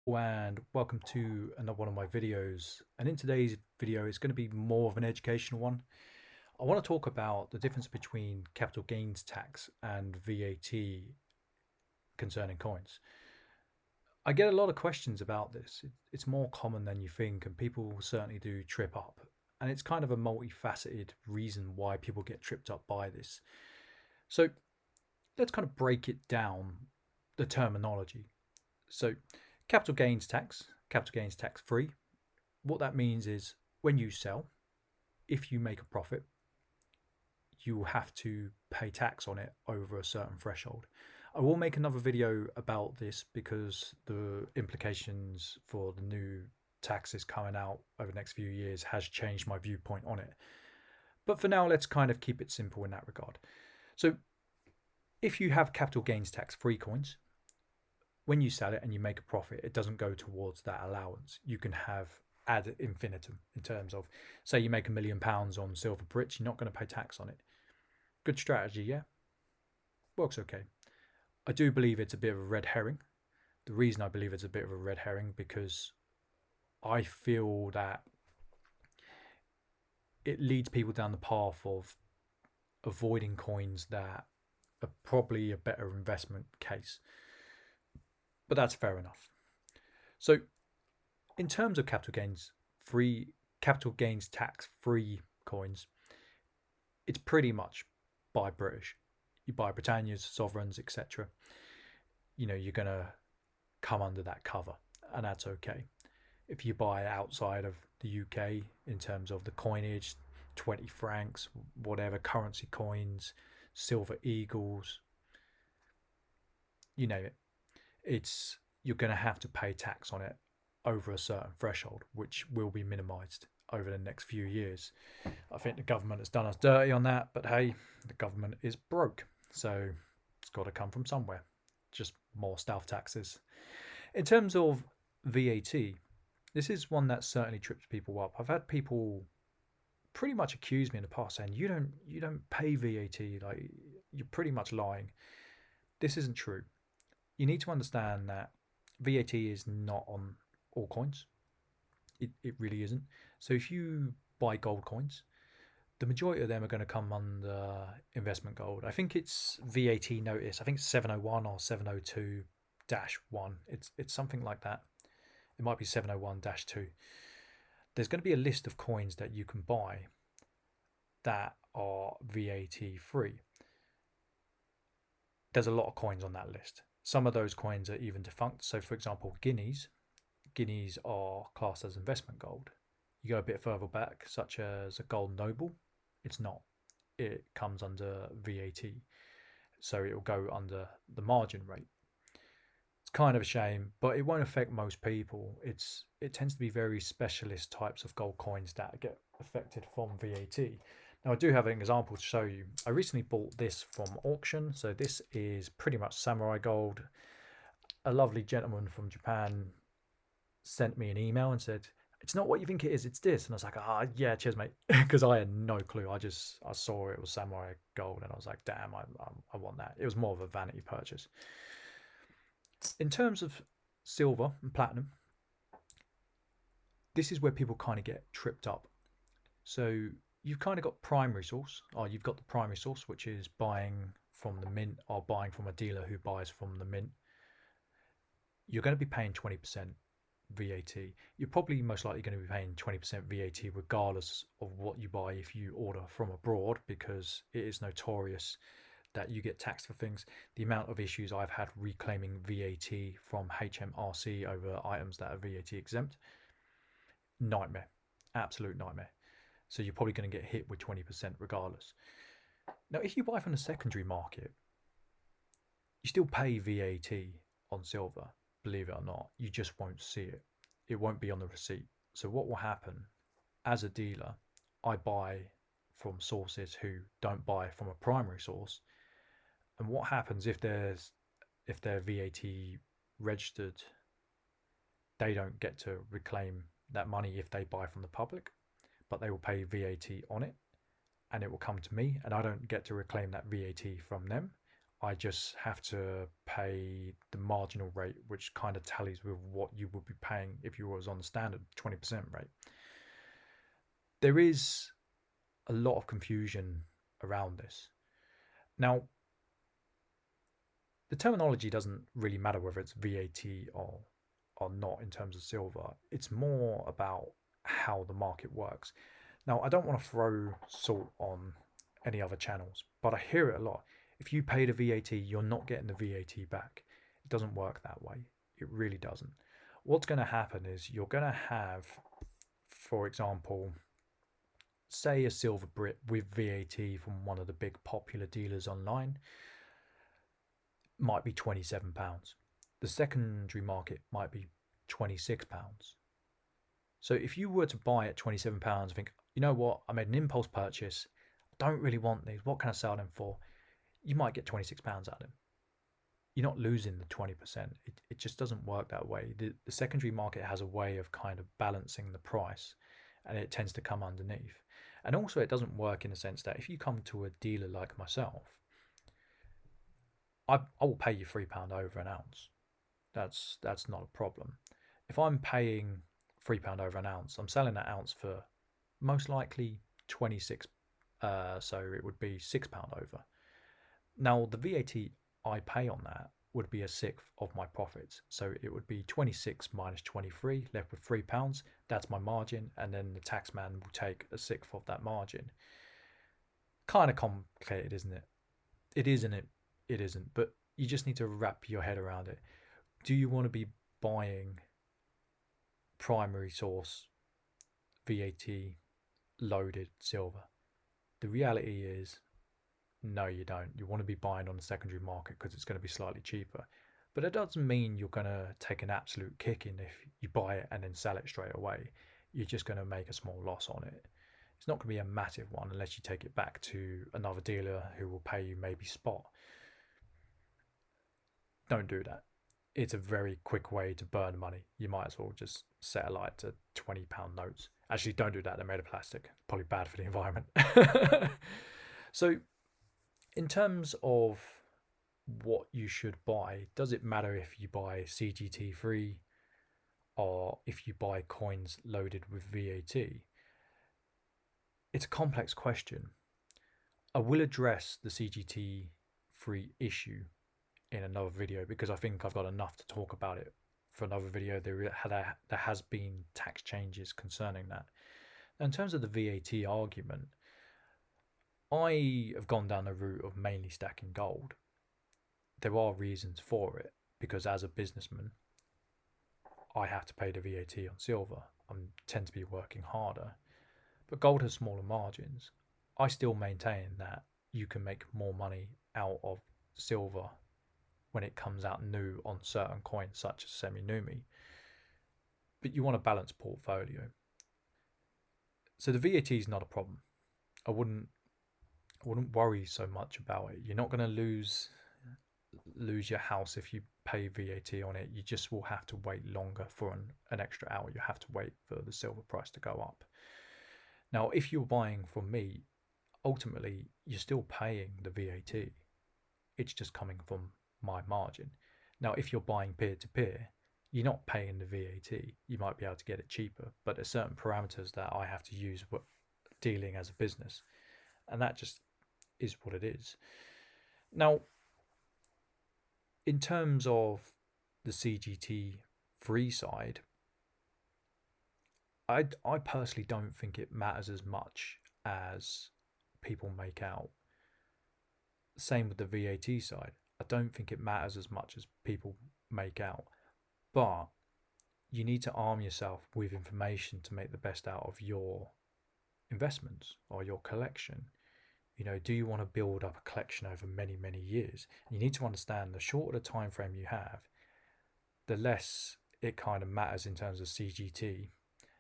And welcome to another one of my videos. And in today's video, it's going to be more of an educational one. I want to talk about the difference between capital gains tax and VAT concerning coins. I get a lot of questions about this. It's more common than you think, and people certainly do trip up. And it's kind of a multifaceted reason why people get tripped up by this. So let's kind of break it down, the terminology. So capital gains tax free. What that means is when you sell, if you make a profit, you will have to pay tax on it over a certain threshold. I will make another video about this because the implications for the new taxes coming out over the next few years has changed my viewpoint on it. But for now, let's kind of keep it simple in that regard. So if you have capital gains tax free coins, when you sell it and you make a profit, it doesn't go towards that allowance. You can have ad infinitum in terms of, say you make £1 million on silver Brits, you're not going to pay tax on it. Good strategy, yeah? Works okay. I do believe it's a bit of a red herring. The reason I believe it's a bit of a red herring because I feel that it leads people down the path of avoiding coins that are probably a better investment case. But that's fair enough. So in terms of capital gains tax free coins, it's pretty much buy British. You buy Britannia's, sovereigns, etc. You're gonna come under that cover, and that's okay. If you buy outside of the UK in terms of the coinage, 20 francs, whatever currency coins, silver eagles, you name it, you're going to have to pay tax on it over a certain threshold, which will be minimized over the next few years. I think the government has done us dirty on that, but hey, the government is broke, so it's got to come from somewhere. Just more stealth taxes. In terms of VAT, this is one that certainly trips people up. I've had people pretty much accuse me in the past saying you don't pay VAT, like you're pretty much lying. This isn't true. You need to understand that VAT is not on all coins. It really isn't. So if you buy gold coins, the majority of them are going to come under investment gold. I think it's VAT notice. I think it's 701 or 702-1. It's something like that. It might be 701-2. There's going to be a list of coins that you can buy that are VAT free. There's a lot of coins on that list. Some of those coins are even defunct. So, for example, guineas are classed as investment gold. You go a bit further back, such as a gold noble, it's not. It comes under VAT. So it will go under the margin rate. It's kind of a shame, but it won't affect most people. It tends to be very specialist types of gold coins that get affected from VAT. Now I do have an example to show you. I recently bought this from auction. So this is pretty much samurai gold. A lovely gentleman from Japan sent me an email and said, "It's not what you think it is, it's this." And I was like, yeah, cheers mate. Because I had no clue. I saw it was samurai gold and I was like, damn, I want that. It was more of a vanity purchase. In terms of silver and platinum, this is where people kind of get tripped up. So you've kind of got primary source, or you've got the primary source, which is buying from the mint or buying from a dealer who buys from the mint. You're going to be paying 20% VAT. You're probably most likely going to be paying 20% VAT regardless of what you buy if you order from abroad, because it is notorious that you get taxed for things. The amount of issues I've had reclaiming VAT from HMRC over items that are VAT exempt, nightmare, absolute nightmare. So you're probably going to get hit with 20% regardless. Now, if you buy from the secondary market, you still pay VAT on silver, believe it or not. You just won't see it. It won't be on the receipt. So what will happen, as a dealer, I buy from sources who don't buy from a primary source. And what happens if they're VAT registered, they don't get to reclaim that money if they buy from the public, but they will pay VAT on it and it will come to me and I don't get to reclaim that VAT from them. I just have to pay the marginal rate, which kind of tallies with what you would be paying if you was on the standard 20% rate. There is a lot of confusion around this. Now, the terminology doesn't really matter whether it's VAT or not in terms of silver. It's more about how the market works. Now, I don't want to throw salt on any other channels, but I hear it a lot. If you pay the VAT, you're not getting the VAT back. It doesn't work that way. It really doesn't. What's going to happen is you're going to have, for example, say a silver Brit with VAT from one of the big popular dealers online might be £27. The secondary market might be £26. So if you were to buy at £27 and think, you know what, I made an impulse purchase, I don't really want these, what can I sell them for? You might get £26 out of them. You're not losing the 20%. It just doesn't work that way. The secondary market has a way of kind of balancing the price, and it tends to come underneath. And also it doesn't work in the sense that if you come to a dealer like myself, I will pay you £3 over an ounce. That's not a problem. If I'm paying £3 over an ounce, I'm selling that ounce for most likely 26, so it would be £6 over. Now the VAT I pay on that would be a sixth of my profits, so it would be 26 minus 23, left with £3. That's my margin, and then the tax man will take a sixth of that margin. Kind of complicated, isn't it? It is, and it isn't, but you just need to wrap your head around it. Do you want to be buying primary source VAT loaded silver? The reality is, no, you don't. You want to be buying on the secondary market because it's going to be slightly cheaper. But it doesn't mean you're going to take an absolute kicking if you buy it and then sell it straight away. You're just going to make a small loss on it. It's not going to be a massive one unless you take it back to another dealer who will pay you maybe spot. Don't do that. It's a very quick way to burn money. You might as well just set a light to £20 notes. Actually, don't do that. They're made of plastic. Probably bad for the environment. So, in terms of what you should buy, does it matter if you buy CGT free or if you buy coins loaded with VAT? It's a complex question. I will address the CGT free issue in another video because I think I've got enough to talk about it for another video. There has been tax changes concerning that. Now, in terms of the VAT argument, I have gone down the route of mainly stacking gold. There are reasons for it because as a businessman, I have to pay the VAT on silver. I tend to be working harder, but gold has smaller margins. I still maintain that you can make more money out of silver when it comes out new on certain coins such as semi-numi, but you want a balanced portfolio. So the VAT is not a problem. I wouldn't worry so much about it. You're not going to lose your house if you pay VAT on it. You just will have to wait longer for an extra hour. You have to wait for the silver price to go up. Now, if you're buying from me, ultimately you're still paying the VAT. It's just coming from my margin. Now, if you're buying peer-to-peer, you're not paying the VAT. You might be able to get it cheaper, but there's certain parameters that I have to use dealing as a business, and that just is what it is. Now, in terms of the CGT free side, I personally don't think it matters as much as people make out. Same with the VAT side. I don't think it matters as much as people make out. But you need to arm yourself with information to make the best out of your investments or your collection. You know, do you want to build up a collection over many, many years? You need to understand the shorter the time frame you have, the less it kind of matters in terms of CGT,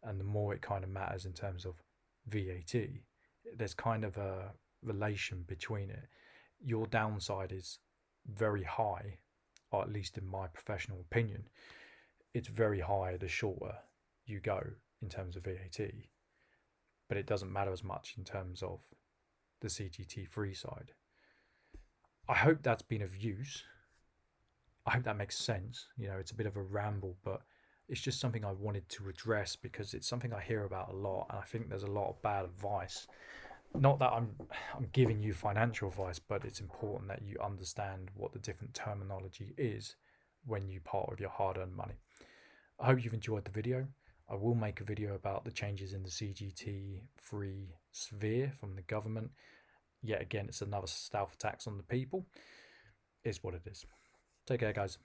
and the more it kind of matters in terms of VAT. There's kind of a relation between it. Your downside is very high, or at least in my professional opinion, it's very high the shorter you go in terms of VAT, but it doesn't matter as much in terms of the CGT free side. I hope that's been of use. I hope that makes sense. It's a bit of a ramble, but it's just something I wanted to address because it's something I hear about a lot, and I think there's a lot of bad advice. Not that I'm giving you financial advice, but it's important that you understand what the different terminology is when you part with your hard-earned money. I hope you've enjoyed the video. I will make a video about the changes in the CGT free sphere from the government. Yet again, it's another stealth tax on the people. Is what it is. Take care, guys.